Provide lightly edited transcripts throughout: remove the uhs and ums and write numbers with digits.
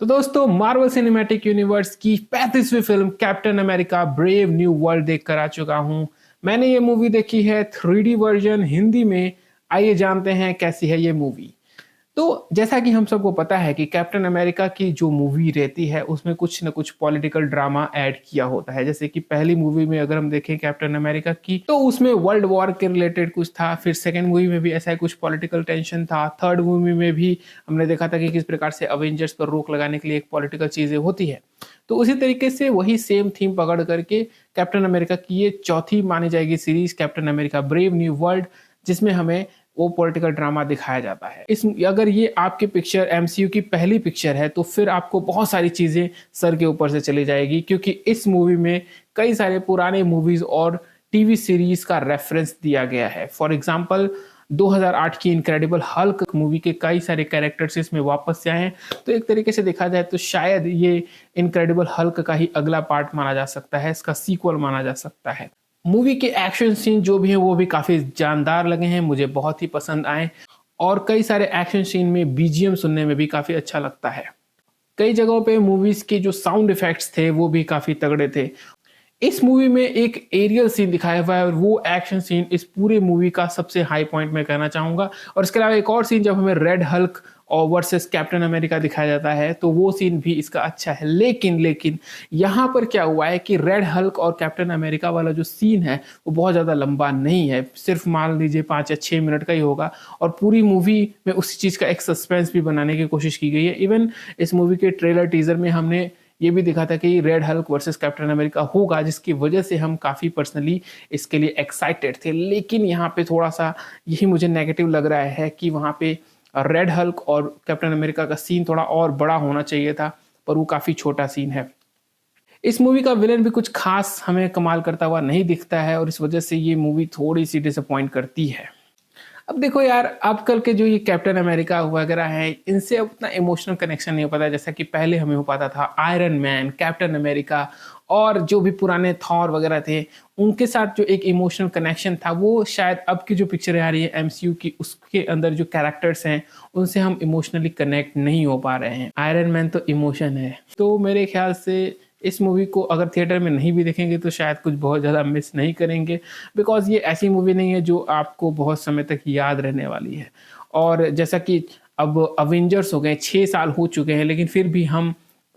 तो दोस्तों Marvel Cinematic Universe की 35वीं film Captain America Brave New World देख कर आ चुका हूं। मैंने ये मूवी देखी है 3D वर्जन हिंदी में। आइए जानते हैं कैसी है ये मूवी। तो जैसा कि हम सबको पता है कि कैप्टन अमेरिका की जो मूवी रहती है उसमें कुछ न कुछ पॉलिटिकल ड्रामा ऐड किया होता है। जैसे कि पहली मूवी में अगर हम देखें कैप्टन अमेरिका की, तो उसमें वर्ल्ड वॉर के रिलेटेड कुछ था। फिर सेकंड मूवी में भी ऐसा ही कुछ पॉलिटिकल टेंशन था। थर्ड मूवी में भी हमने देखा था कि किस प्रकार से अवेंजर्स पर रोक लगाने के लिए एक पॉलिटिकल चीजें होती है। तो उसी तरीके से वही सेम थीम पकड़ करके कैप्टन अमेरिका की ये चौथी मानी जाएगी series captain America Brave New world, जिसमें हमें वो पॉलिटिकल ड्रामा दिखाया जाता है। इस अगर ये आपकी पिक्चर एमसीयू की पहली पिक्चर है तो फिर आपको बहुत सारी चीजें सर के ऊपर से चली जाएगी, क्योंकि इस मूवी में कई सारे पुराने मूवीज और टीवी सीरीज का रेफरेंस दिया गया है। फॉर एग्जाम्पल 2008 की इनक्रेडिबल हल्क मूवी के कई सारे कैरेक्टर्स इसमें वापस से आए हैं। तो एक तरीके से देखा जाए तो शायद ये इनक्रेडिबल हल्क का ही अगला पार्ट माना जा सकता है, इसका सीक्वल माना जा सकता है। मूवी के एक्शन सीन जो भी हैं वो भी काफ़ी जानदार लगे हैं, मुझे बहुत ही पसंद आए। और कई सारे एक्शन सीन में बीजीएम सुनने में भी काफ़ी अच्छा लगता है। कई जगहों पे मूवीज़ के जो साउंड इफ़ेक्ट्स थे वो भी काफ़ी तगड़े थे। इस मूवी में एक एरियल सीन दिखाया हुआ है और वो एक्शन सीन इस पूरे मूवी का सबसे हाई पॉइंट मैं कहना चाहूँगा। और इसके अलावा एक और सीन जब हमें रेड हल्क और वर्सेस कैप्टन अमेरिका दिखाया जाता है तो वो सीन भी इसका अच्छा है। लेकिन यहाँ पर क्या हुआ है कि रेड हल्क और कैप्टन अमेरिका वाला जो सीन है वो बहुत ज़्यादा लंबा नहीं है, सिर्फ मान लीजिए 5 या 6 मिनट का ही होगा। और पूरी मूवी में उसी चीज़ का एक सस्पेंस भी बनाने की कोशिश की गई है। इवन इस मूवी के ट्रेलर टीजर में हमने ये भी दिखा था कि red Hulk versus captain America होगा, जिसकी वजह से हम काफ़ी पर्सनली इसके लिए एक्साइटेड थे। लेकिन यहाँ पे थोड़ा सा यही मुझे नेगेटिव लग रहा है कि वहाँ पे रेड हल्क और कैप्टन अमेरिका का सीन थोड़ा और बड़ा होना चाहिए था, पर वो काफ़ी छोटा सीन है। इस मूवी का विलन भी कुछ खास हमें कमाल करता हुआ नहीं दिखता है और इस वजह से ये मूवी थोड़ी सी डिसअपॉइंट करती है। अब देखो यार, आजकल के जो ये कैप्टन अमेरिका वगैरह हैं, इनसे उतना इमोशनल कनेक्शन नहीं हो पाता जैसा कि पहले हमें हो पाता था। आयरन मैन, कैप्टन अमेरिका और जो भी पुराने थॉर वगैरह थे, उनके साथ जो एक इमोशनल कनेक्शन था वो शायद अब की जो पिक्चरें आ रही है एमसीयू की, उसके अंदर जो कैरेक्टर्स हैं उनसे हम इमोशनली कनेक्ट नहीं हो पा रहे हैं। आयरन मैन तो इमोशन है। तो मेरे ख्याल से इस मूवी को अगर थिएटर में नहीं भी देखेंगे तो शायद कुछ बहुत ज़्यादा मिस नहीं करेंगे, बिकॉज ये ऐसी मूवी नहीं है जो आपको बहुत समय तक याद रहने वाली है। और जैसा कि अब अवेंजर्स हो गए, 6 साल हो चुके हैं, लेकिन फिर भी हम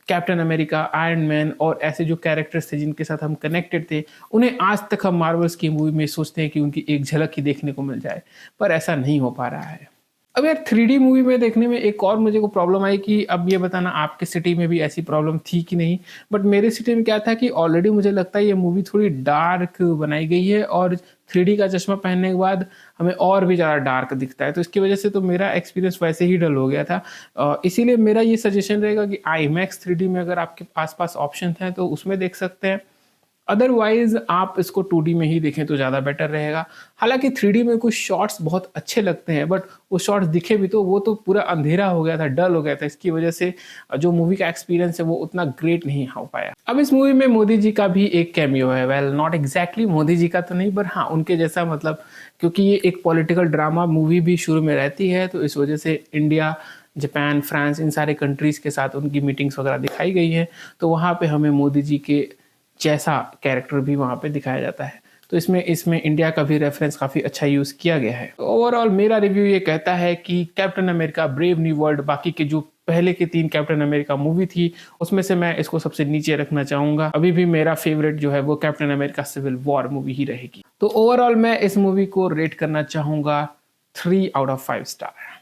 कैप्टन अमेरिका, आयरन मैन और ऐसे जो कैरेक्टर्स थे जिनके साथ हम कनेक्टेड थे, उन्हें आज तक हम मार्वल्स की मूवी में सोचते हैं कि उनकी एक झलक ही देखने को मिल जाए, पर ऐसा नहीं हो पा रहा है। अब यार 3D मूवी में देखने में एक और मुझे को प्रॉब्लम आई कि अब ये बताना आपके सिटी में भी ऐसी प्रॉब्लम थी कि नहीं। बट मेरे सिटी में क्या था कि ऑलरेडी मुझे लगता है ये मूवी थोड़ी डार्क बनाई गई है और 3D का चश्मा पहनने के बाद हमें और भी ज़्यादा डार्क दिखता है, तो इसकी वजह से तो मेरा एक्सपीरियंस वैसे ही डल हो गया था। इसीलिए मेरा ये सजेशन रहेगा कि IMAX 3D में अगर आपके आसपास ऑप्शन हैं तो उसमें देख सकते हैं। अदरवाइज आप इसको 2D में ही देखें तो ज़्यादा बेटर रहेगा। हालांकि 3D में कुछ शॉट्स बहुत अच्छे लगते हैं, बट वो शॉट्स दिखे भी तो वो तो पूरा अंधेरा हो गया था, डल हो गया था। इसकी वजह से जो मूवी का एक्सपीरियंस है वो उतना ग्रेट नहीं हो पाया। अब इस मूवी में मोदी जी का भी एक कैमियो है। Well, not exactly Modi ji का तो नहीं, पर हाँ उनके जैसा, मतलब क्योंकि ये एक पॉलिटिकल ड्रामा मूवी भी शुरू में रहती है, तो इस वजह से इंडिया, जापान, फ्रांस, इन सारे कंट्रीज़ के साथ उनकी मीटिंग्स वगैरह दिखाई गई हैं। तो वहाँ पे हमें मोदी जी के जैसा कैरेक्टर भी वहाँ पे दिखाया जाता है। तो इसमें इंडिया का भी रेफरेंस काफ़ी अच्छा यूज़ किया गया है। तो ओवरऑल मेरा रिव्यू ये कहता है कि captain America Brave New world, बाकी के जो पहले के 3 कैप्टन अमेरिका मूवी थी उसमें से मैं इसको सबसे नीचे रखना चाहूँगा। अभी भी मेरा फेवरेट जो है वो Captain America Civil War movie ही रहेगी। तो ओवरऑल मैं इस मूवी को रेट करना चाहूँगा 3 आउट ऑफ 5 स्टार।